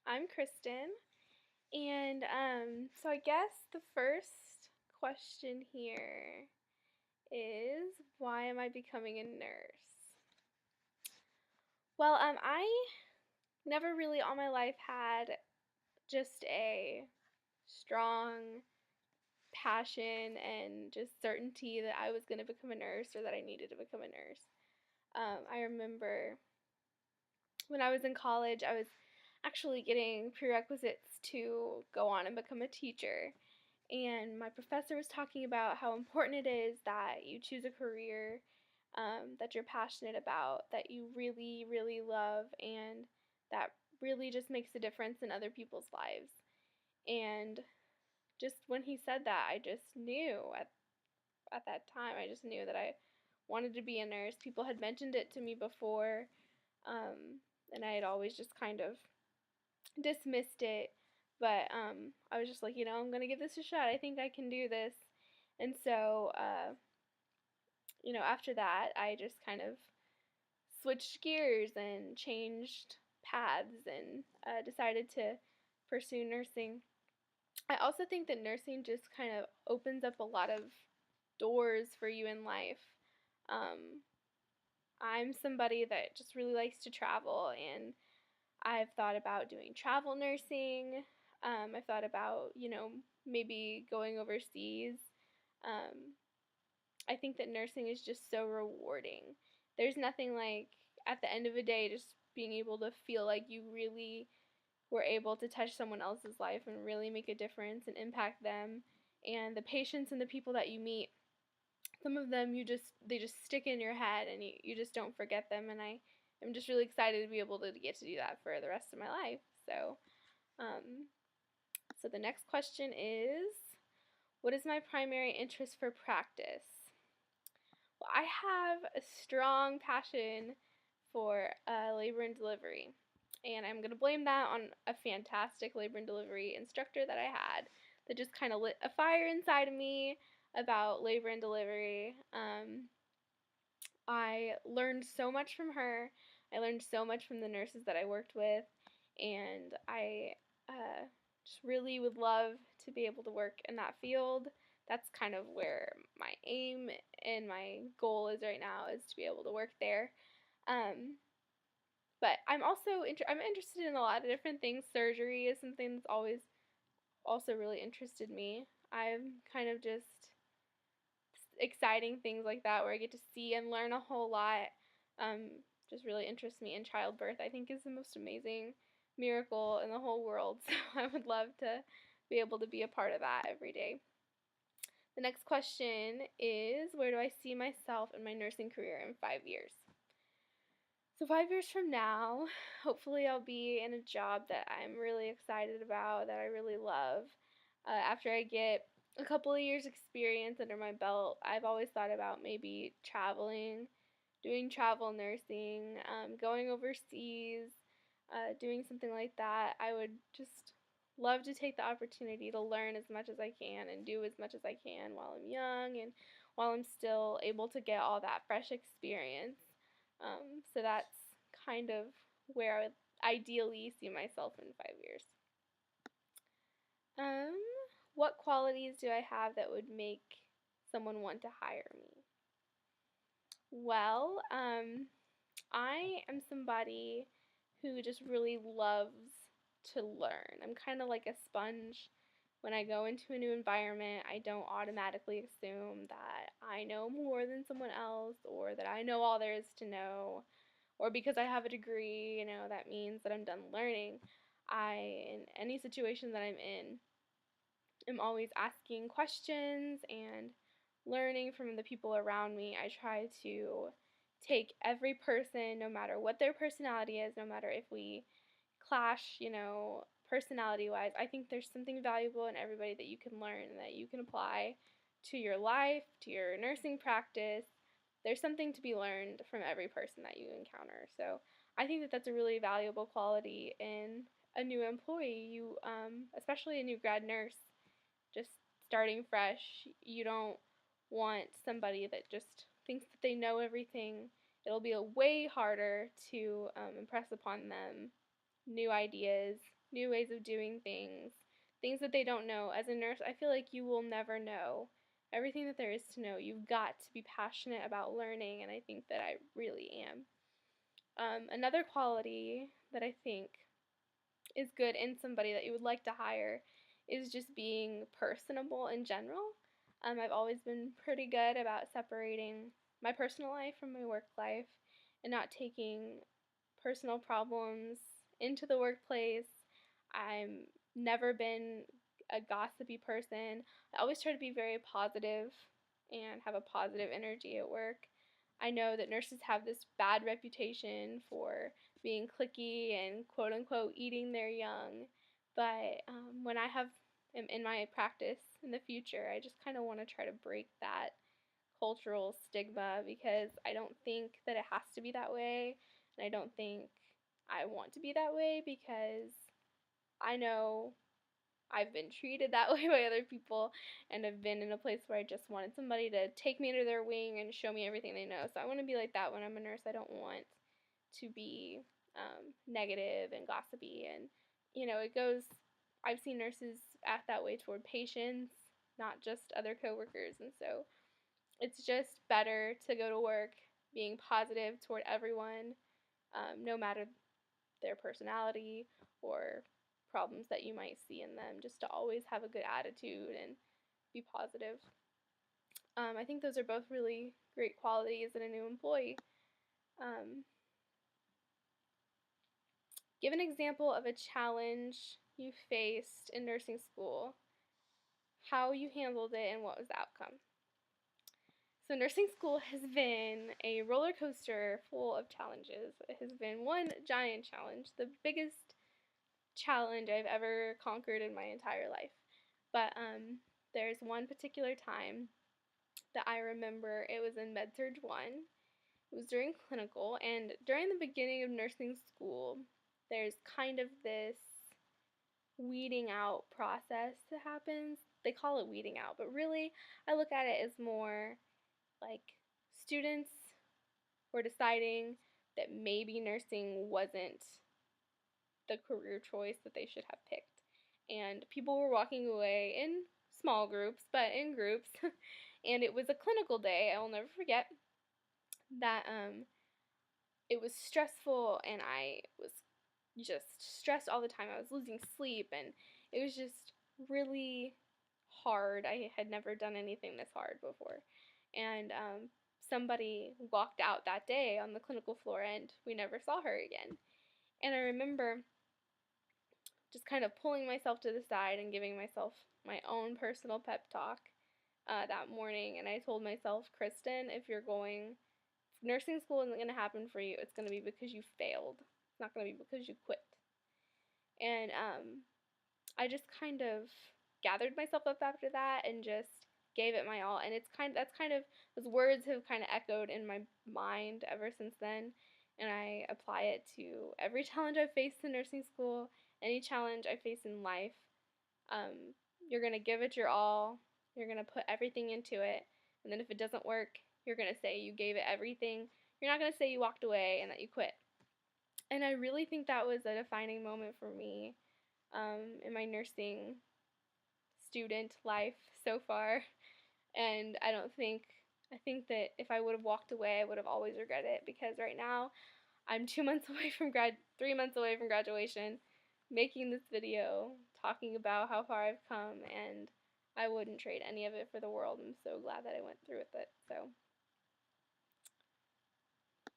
I'm Kristen, and so I guess the first question here is why am I becoming a nurse? Well, I never really all my life had just a strong passion and just certainty that I was going to become a nurse or that I needed to become a nurse. I remember when I was in college, I was actually getting prerequisites to go on and become a teacher. And my professor was talking about how important it is that you choose a career that you're passionate about, that you really, really love, and that really just makes a difference in other people's lives. And just when he said that, I just knew at that time, I just knew that I wanted to be a nurse. People had mentioned it to me before, um, and I had always just kind of dismissed it. But I was just like, I'm gonna give this a shot. I think I can do this. And so, after that, I just kind of switched gears and changed paths and decided to pursue nursing. I also think that nursing just kind of opens up a lot of doors for you in life. Um, I'm somebody that just really likes to travel, and I've thought about doing travel nursing. I've thought about, maybe going overseas. Um, I think that nursing is just so rewarding. There's nothing like, at the end of a day, just being able to feel like you really were able to touch someone else's life and really make a difference and impact them. And the patients and the people that you meet, some of them they just stick in your head and you just don't forget them. And I'm just really excited to be able to get to do that for the rest of my life. Um, so the next question is, what is my primary interest for practice? Well, I have a strong passion for labor and delivery, and I'm going to blame that on a fantastic labor and delivery instructor that I had that just kind of lit a fire inside of me about labor and delivery. I learned so much from her. I learned so much from the nurses that I worked with, and I just really would love to be able to work in that field. That's kind of where my aim and my goal is right now, is to be able to work there. Um, but I'm interested in a lot of different things. Surgery is something that's always also really interested me. I'm kind of just exciting things like that where I get to see and learn a whole lot. Just really interests me. And childbirth, I think, is the most amazing miracle in the whole world. So I would love to be able to be a part of that every day. The next question is, where do I see myself in my nursing career in 5 years? So 5 years from now, hopefully I'll be in a job that I'm really excited about, that I really love. After I get a couple of years experience under my belt, I've always thought about maybe traveling, doing travel nursing, going overseas, doing something like that. I would just love to take the opportunity to learn as much as I can and do as much as I can while I'm young and while I'm still able to get all that fresh experience. So that's kind of where I would ideally see myself in 5 years. Um, what qualities do I have that would make someone want to hire me? Well, I am somebody who just really loves to learn. I'm kind of like a sponge. When I go into a new environment, I don't automatically assume that I know more than someone else or that I know all there is to know, or because I have a degree, that means that I'm done learning. In any situation that I'm in, am always asking questions and learning from the people around me. I try to take every person, no matter what their personality is, no matter if we clash, personality wise. I think there's something valuable in everybody that you can learn and that you can apply to your life, to your nursing practice. There's something to be learned from every person that you encounter. So I think that that's a really valuable quality in a new employee. Especially a new grad nurse, just starting fresh. You don't want somebody that just thinks that they know everything. It'll be a way harder to impress upon them new ideas, new ways of doing things that they don't know. As a nurse, I feel like you will never know everything that there is to know. You've got to be passionate about learning, and I think that I really am. Another quality that I think is good in somebody that you would like to hire is just being personable in general. I've always been pretty good about separating my personal life from my work life and not taking personal problems into the workplace. I'm never been a gossipy person. I always try to be very positive and have a positive energy at work. I know that nurses have this bad reputation for being cliquey and quote unquote eating their young, but when I have am in my practice in the future, I just kind of want to try to break that cultural stigma because I don't think that it has to be that way, and I don't think I want to be that way because I know I've been treated that way by other people, and I've been in a place where I just wanted somebody to take me under their wing and show me everything they know. So I want to be like that when I'm a nurse. I don't want to be negative and gossipy, and it goes. I've seen nurses act that way toward patients, not just other coworkers, and so it's just better to go to work being positive toward everyone, no matter their personality or problems that you might see in them, just to always have a good attitude and be positive. I think those are both really great qualities in a new employee. Um, give an example of a challenge you faced in nursing school, how you handled it, and what was the outcome. So, nursing school has been a roller coaster full of challenges. It has been one giant challenge, the biggest challenge I've ever conquered in my entire life. But there's one particular time that I remember. It was in MedSurg 1. It was during clinical, and during the beginning of nursing school, there's kind of this weeding out process that happens. They call it weeding out, but really, I look at it as more like students were deciding that maybe nursing wasn't the career choice that they should have picked. And people were walking away in small groups, but in groups. And it was a clinical day. I will never forget that it was stressful, and I was just stressed all the time. I was losing sleep, and it was just really hard. I had never done anything this hard before. And somebody walked out that day on the clinical floor, and we never saw her again. And I remember just kind of pulling myself to the side and giving myself my own personal pep talk that morning. And I told myself, Kristen, if nursing school isn't going to happen for you, it's going to be because you failed. It's not going to be because you quit. And I just kind of gathered myself up after that and just gave it my all. And those words have kind of echoed in my mind ever since then. And I apply it to every challenge I've faced in nursing school, any challenge I face in life. You're going to give it your all. You're going to put everything into it. And then if it doesn't work, you're going to say you gave it everything. You're not going to say you walked away and that you quit. And I really think that was a defining moment for me in my nursing student life so far. And I think that if I would have walked away, I would have always regretted it, because right now I'm 2 months away from 3 months away from graduation, making this video, talking about how far I've come, and I wouldn't trade any of it for the world. I'm so glad that I went through with it. So